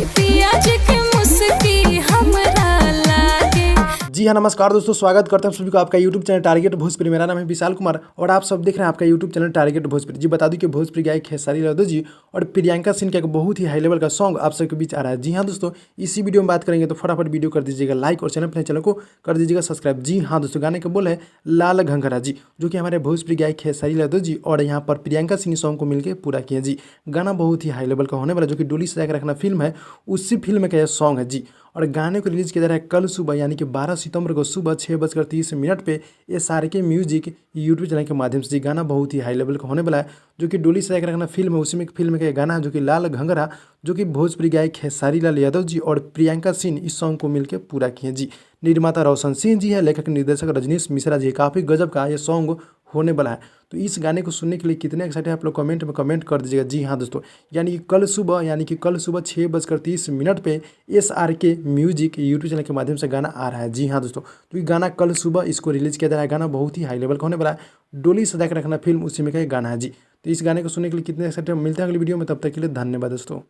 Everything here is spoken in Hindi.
पिया जी के मुस्की हमरा लागे। जी हाँ, नमस्कार दोस्तों, स्वागत करते हैं सभी को आपका यूट्यूब चैनल टारगेट भोजपुरी। मेरा नाम है विशाल कुमार और आप सब देख रहे हैं आपका यूट्यूब चैनल टारगेट भोजपुरी। जी बता दूं कि भोजपुरी गायक खेसारी यादव जी और प्रियंका सिंह का एक बहुत ही हाई लेवल का सॉन्ग आप सबके बीच आ रहा है। जी हाँ दोस्तों, इसी वीडियो में बात करेंगे तो फटाफट वीडियो कर दीजिएगा लाइक और चैनल को कर दीजिएगा सब्सक्राइब। जी हाँ दोस्तों, गाने का बोल है लाल घंघरा जी, जो कि हमारे भोजपुरी गायक खेसारी यादव जी और यहाँ पर प्रियंका सिंह सॉन्ग को मिलकर पूरा किया जी। गाना बहुत ही हाई लेवल का होने वाला, जो कि डोली सजा के रखना फिल्म है, उसी फिल्म का यह सॉन्ग है जी। और गाने को रिलीज किया जा रहा है कल सुबह यानी कि 12 सितंबर को सुबह 6:30 पे SRK म्यूजिक यूट्यूब चैनल के माध्यम से। जी गाना बहुत ही हाई लेवल का होने वाला है, जो कि डोली सजा के रखना फिल्म है, उसी में फिल्म का गाना है जो कि लाल घंघरा, जो कि भोजपुरी गायक खेसारी लाल यादव जी और प्रियंका सिंह इस सॉन्ग को मिलकर पूरा किए जी। निर्माता रोशन सिंह जी है, लेखक निर्देशक रजनीश मिश्रा जी। काफ़ी गजब का ये सॉन्ग होने वाला है। तो इस गाने को सुनने के लिए कितने एक्साइटेड हैं आप लोग कमेंट में कमेंट कर दीजिएगा। जी हाँ दोस्तों, यानी कि कल सुबह 6:30 पे SRK म्यूजिक यूट्यूब चैनल के माध्यम से गाना आ रहा है। जी हाँ दोस्तों, तो ये गाना कल सुबह इसको रिलीज किया जा रहा है। गाना बहुत ही हाई लेवल का होने वाला है, डोली सजा के रखना फिल्म उसी में का गाना है जी। तो इस गाने को सुनने के लिए कितने एक्साइटेड, मिलते हैं अगली वीडियो में, तब तक के लिए धन्यवाद दोस्तों।